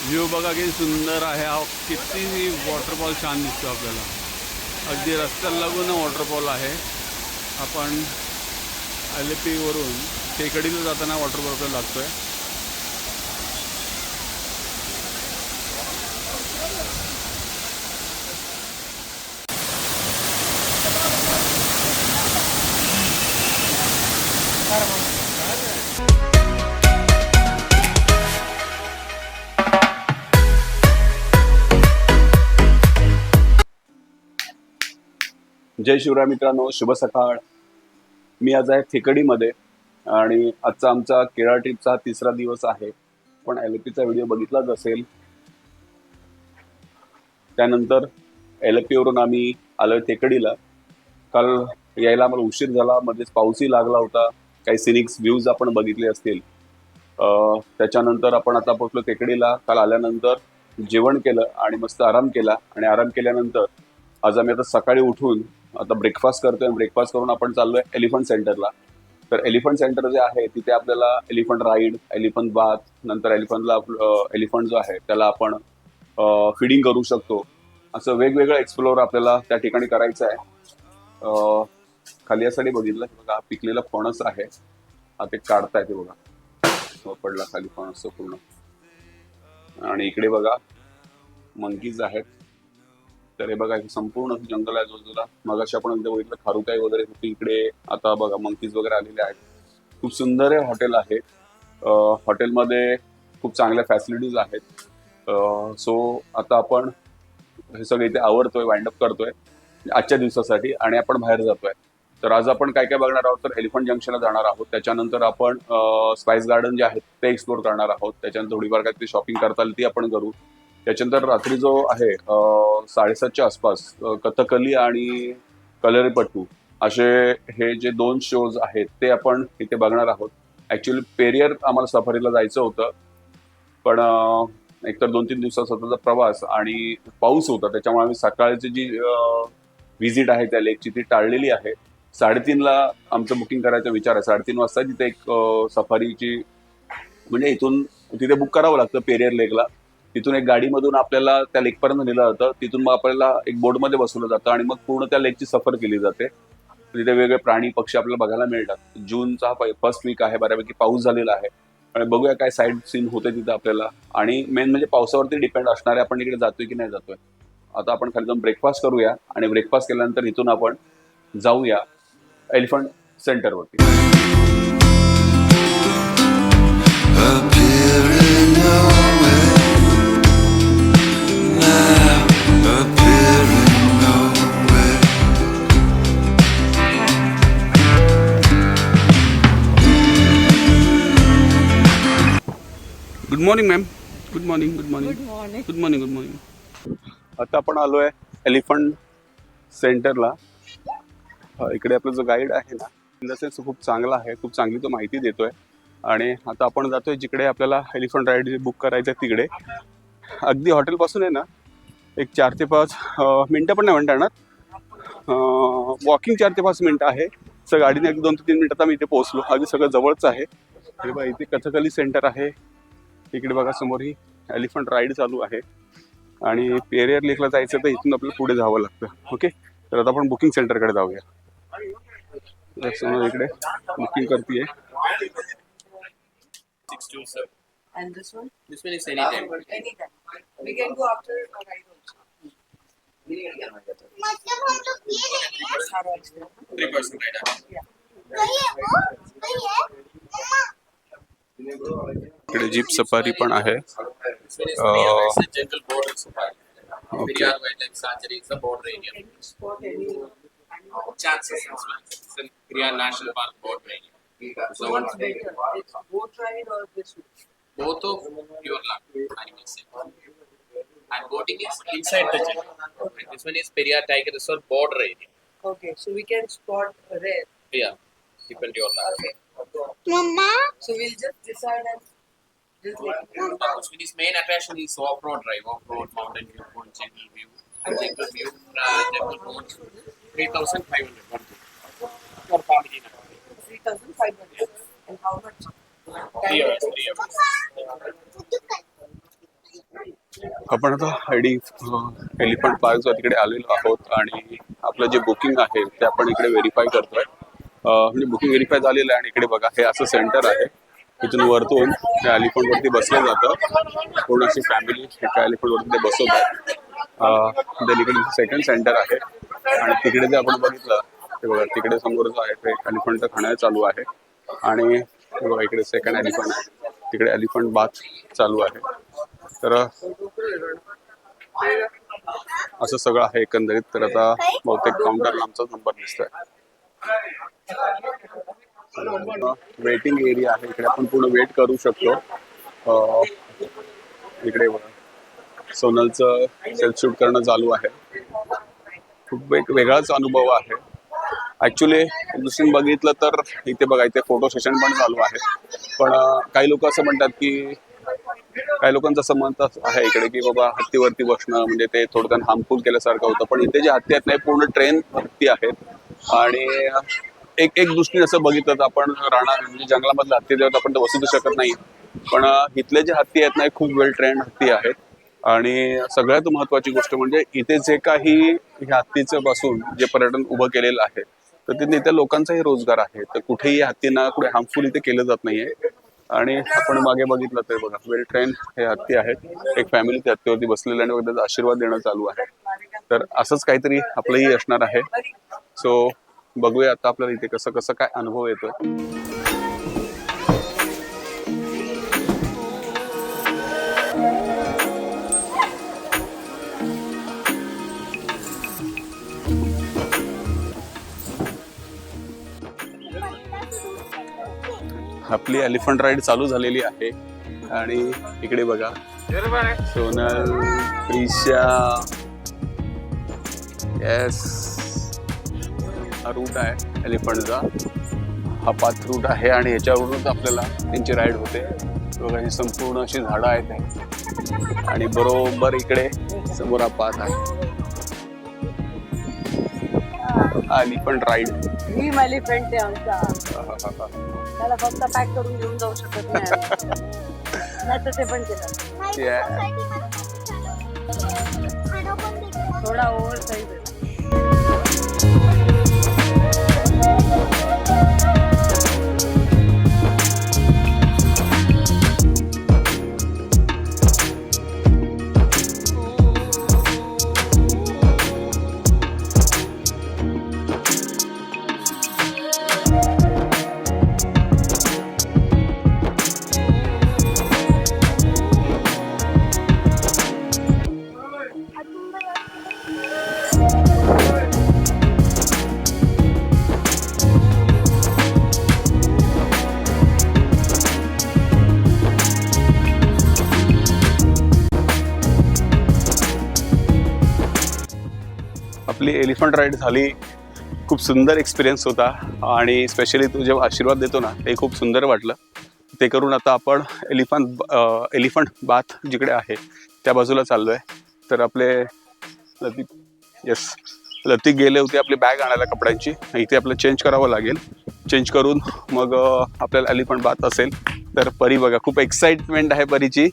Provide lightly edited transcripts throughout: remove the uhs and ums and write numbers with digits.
View बघा किती सुंदर आहे हा. किती वॉटरफॉल छान दिसतो आपल्याला. अगदी रस्त्याला लागून वॉटरफॉल आहे. आपण वरून टेकडीला जाताना वॉटरफॉल लागतोय. जय शिवराय मित्रांनो, शुभ सकाळ. मी आज आहे थेकडीमध्ये आणि आजचा आमचा केरळ ट्रिपचा तिसरा दिवस आहे. पण एलपीचा व्हिडिओ बघितलाच असेल. त्यानंतर वरून आम्ही आलोय थेकडीला. काल यायला आम्हाला उशीर झाला, मध्येच पाऊसही लागला होता. काही सिनिक्स व्ह्यूज आपण बघितले असतील. त्याच्यानंतर आपण आता पोहोचलो टेकडीला. काल आल्यानंतर जेवण केलं आणि मस्त आराम केला. आणि आराम केल्यानंतर आज आम्ही आता सकाळी उठून आता ब्रेकफास्ट करतोय. ब्रेकफास्ट करून आपण चाललोय एलिफंट सेंटरला. तर एलिफंट सेंटर जे आहे तिथे आपल्याला एलिफंट राईड, एलिफंट बाथ, नंतर एलिफंट जो आहे त्याला आपण फिडिंग करू शकतो. असं वेगवेगळं एक्सप्लोअर आपल्याला त्या ठिकाणी करायचं आहे. खाली यासाठी बघितलं बघा, पिकलेला फणस आहे. हा ते काढताय ते बघा, पडला खाली फणस पूर्ण. आणि इकडे बघा मंकीज आहेत. तर हे बघा संपूर्ण जंगल आहे आजूबाजूला. मगाशी आपण इथे बघितलं खारुताई वगैरे होती. इकडे आता बघा मंकीज वगैरे आलेले आहेत. खूप सुंदर हे हॉटेल आहे. हॉटेलमध्ये खूप चांगल्या फॅसिलिटीज आहेत. सो आता आपण हे सगळे इथे आवरतोय, वाइंड अप करतोय आजच्या दिवसासाठी आणि आपण बाहेर जातोय. तर आज आपण काय काय बघणार आहोत, तर एलिफंट जंक्शनला जाणार आहोत. त्याच्यानंतर आपण स्पाइस गार्डन जे आहेत ते एक्सप्लोर करणार आहोत. त्याच्यानंतर थोडीफार काहीतरी शॉपिंग करता आली ती आपण करू. त्याच्यानंतर रात्री जो आहे 7:30च्या आसपास कथकली आणि कलरीपट्टू असे हे जे 2 शोज आहेत ते आपण इथे बघणार आहोत. ऍक्च्युली पेरियर आम्हाला सफारीला जायचं होतं, पण एकतर 2-3 दिवसाचा प्रवास आणि पाऊस होता, त्याच्यामुळे आम्ही सकाळची जी व्हिजिट आहे त्या लेकची ती टाळलेली आहे. 3:30ला आमचं बुकिंग करायचा विचार आहे. 3:30 वाजता तिथे एक सफारीची म्हणजे इथून तिथे बुक करावं लागतं पेरियर लेकला. तिथून एक गाडीमधून आपल्याला त्या लेकपर्यंत नेलं जातं. तिथून मग आपल्याला एक बोर्डमध्ये बसवलं जातं आणि मग पूर्ण त्या लेकची सफर केली जाते. तिथे वेगवेगळे प्राणी पक्षी आपल्याला बघायला मिळतात. जूनचा हा फर्स्ट वीक आहे, बऱ्यापैकी पाऊस झालेला आहे आणि बघूया काय साईड सीन होते तिथे आपल्याला. आणि मेन म्हणजे पावसावरती डिपेंड असणार आहे आपण इकडे जातोय की नाही जातोय. आता आपण खाली जाऊन ब्रेकफास्ट करूया आणि ब्रेकफास्ट केल्यानंतर इथून आपण जाऊया एलिफंट सेंटरवरती. Good morning ma'am. Good morning. Good morning. Good morning. Good morning. Good morning. आता आपण आलोय एलिफंट सेंटरला. इकडे आपला जो गाईड आहे ना, इन द सेन्स खूप चांगला आहे, खूप चांगली तो माहिती देतोय. आणि आता आपण जातोय जिकडे आपल्याला एलिफंट राईड बुक करायचं आहे तिकडे. अगदी हॉटेलपासून आहे ना एक 4 ते 5 मिनटं पण नाही म्हणता येणार. वॉकिंग 4 ते 5 मिनटं आहे. सर गाडीने अगदी 2 ते 3 मिनिटात आम्ही इथे पोहोचलो. अगदी सगळं जवळच आहे. हे बघा इथे कथकली सेंटर आहे. इकडे बघा समोर ही एलिफंट राईड चालू आहे. आणि पेरियर लेकला जायचं तर इथून आपल्याला पुढे जावं लागतं. ओके, तर आता आपण बुकिंग सेंटरकडे जाऊया. समोर इकडे बुकिंग करतीये. 627. And this one? This one is anytime. Anytime. We can go after a ride also. सारा extra. 3% right? Yeah. इकडे जीप सफारी पण आहे. This one is Periyar Wildlife Jungle Border Safari. Okay. Periyar Wildlife Sanctuary is the border area. Any spot, any animal. Chances as well. It's in Periyar National Park border area. So what's better? It's boat ride or this one? Both of pure land animals. And boating is inside the jungle. And this one is Periyar Tiger Reserve border area. Okay, so we can spot rare. Yeah, depend your land. Okay. So we'll just decide and just like This one is main attraction is off-road drive, off-road, mountain view, jungle view, jungle view, jungle road. 3,500 for family. 3,500. And how much? 3 hours. 3 hours. आपण आता elephant park तिकडे आलेलो आहोत आणि आपलं जे booking आहे ते आपण इकडे व्हेरीफाय करतोय. म्हणजे बुकिंग व्हेरीफाय झालेलं आहे आणि इकडे बघा हे असं सेंटर आहे. इथून वरतून त्या एलिफंट वरती बसलं जातं. पूर्ण अशी फॅमिली एका एलिफंट वरती ते बसवतात. देन इकडे सेकंड सेंटर आहे आणि तिकडे जे आपण बघितलं ते बघा तिकडे समोर जो आहे ते एलिफंट खाणं चालू आहे आणि हे बघा इकडे सेकंड एलिफंट आहे. तिकडे एलिफंट बाथ चालू आहे. तर असं सगळं आहे एकंदरीत. तर आता बहुतेक काउंटरला आमचा नंबर दिसतोय. वेटिंग एरिया आहे. इकडे आपण पूर्ण वेट करू शकतो. इकडे बघा सोनलचं सेल्फ शूट करणं चालू आहे. खूप एक वेगळाच अनुभव आहे. ऍक्च्युली दुसरी बघितलं तर इथे बघा इथे फोटो सेशन पण चालू आहे. पण काही लोक असं म्हणतात की काही लोकांचं असं मत आहे इकडे की बाबा हत्तीवरती बसणं म्हणजे ते थोडं हार्मफुल केल्यासारखं होतं. पण इथे जे हत्ती आहेत नाही पूर्ण ट्रेन हत्ती आहेत आणि एक एक दृष्टीने असं बघितलं तर आपण म्हणजे जंगलामधल्या हत्ती जेव्हा आपण बसू शकत नाही. पण इथले जे हत्ती आहेत ना खूप वेल ट्रेंड हत्ती आहेत. आणि सगळ्यात महत्वाची गोष्ट म्हणजे इथे जे काही ह्या हत्तीचं पासून जे पर्यटन उभं केलेलं आहे तर तिथे इथे लोकांचाही रोजगार आहे. तर कुठेही हत्तींना कुठे हार्मफुल इथे केलं जात नाहीये. आणि आपण मागे बघितलं तर बघा वेल ट्रेन हे हत्ती आहेत. एक फॅमिली त्या हत्तीवरती बसलेली आणि त्याचा आशीर्वाद देणं चालू आहे. तर असंच काहीतरी आपलंही असणार आहे. सो बघूया आता आपल्याला इथे कसं कसं काय अनुभव येतोय. आपली एलिफंट राईड चालू झालेली आहे आणि इकडे बघा सोनल, प्रिशा, येस हा रूट आहे एलिफंटचा. हा पाथ रूट आहे आणि ह्याच्यावरूनच आपल्याला त्यांची राईड होते. बघा ही संपूर्ण अशी झाडं आहेत आणि बरोबर इकडे समोर हा पाथ आहे. एलिफंट राईड ड्रीम एलिफंट आहे आमचा. त्याला फक्त पॅक करून घेऊन जाऊ शकत नाही तर ते पण केलं. थोडा ओव्हर साईज आहे. आपली एलिफंट राईड झाली. खूप सुंदर एक्सपिरियन्स होता आणि स्पेशली तू जेव्हा आशीर्वाद देतो ना ते खूप सुंदर वाटलं. ते करून आता आपण एलिफंट बाथ जिकडे आहे त्या बाजूला चाललो आहे. तर आपले लतिक गेले होते आपली बॅग आणायला कपड्यांची. इथे आपलं चेंज करावं लागेल. चेंज करून मग आपल्याला एलिफंट बाथ असेल. तर परी बघा खूप एक्साइटमेंट आहे परीची.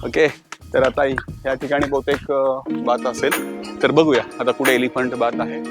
ओके तर आता ह्या ठिकाणी बहुतेक बाथ असेल. तर बघूया आता कुठे एलिफंट बाथ आहे.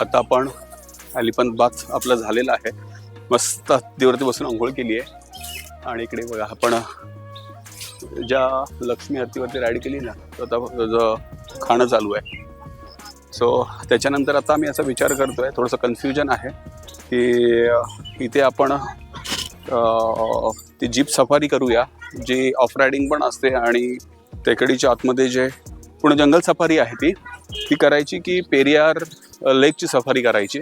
आता आपण एलिफंट बाथ आपलं झालेलं आहे. मस्त हत्तीवरती बसून आंघोळ केली आहे. आणि इकडे बघा आपण ज्या लक्ष्मी हत्तीवरती राईड केली ना, तर आता खाणं चालू आहे. सो त्याच्यानंतर आता मी असा विचार करतोय, थोडंसं कन्फ्युजन आहे की इथे आपण ती जीप सफारी करूया, जी ऑफ रायडिंग पण असते आणि टेकडीच्या आतमध्ये जे पूर्ण जंगल सफारी आहे ती करायची, की पेरियार लेकची सफारी करायची.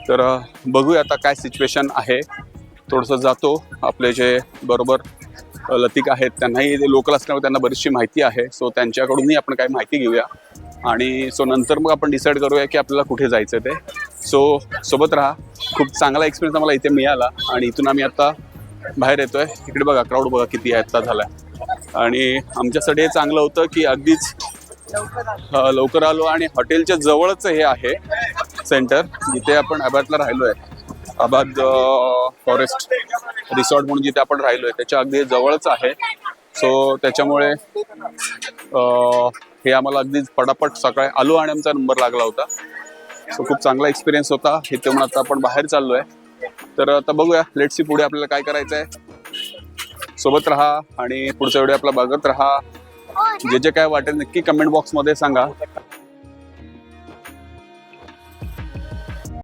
तर बघूया आता काय सिच्युएशन आहे. थोडंसं जातो, आपले जे बरोबर लतिका आहेत त्यांनाही ते लोकल असल्यामुळे त्यांना बरीचशी माहिती आहे. सो त्यांच्याकडूनही आपण काही माहिती घेऊया आणि सो नंतर मग आपण डिसाईड करूया की आपल्याला कुठे जायचं ते. सो सोबत राहा. खूप चांगला एक्सपिरियन्स आम्हाला इथे मिळाला आणि इथून आम्ही आता बाहेर येतोय. इकडे बघा क्राऊड बघा किती आहे आता झालाय. आणि आमच्यासाठी हे चांगलं होतं की अगदीच लवकर आलो आणि हॉटेलच्या जवळच हे आहे सेंटर, जिथे आपण आबादला राहिलो आहे. आबाद फॉरेस्ट रिसॉर्ट म्हणून जिथे आपण राहिलो आहे त्याच्या अगदी जवळच आहे. सो त्याच्यामुळे हे आम्हाला अगदी पटापट सकाळी आलो आणि आमचा नंबर लागला होता. सो खूप चांगला एक्सपिरियन्स होता. इथे म्हणून आता आपण बाहेर चाललो आहे. तर आता बघूया लेट्स सी पुढे आपल्याला काय करायचं आहे. सोबत राहा आणि पुढचा व्हिडिओ आपला बघत राहा. जे जे काय वाटेल नक्की कमेंट बॉक्समध्ये सांगा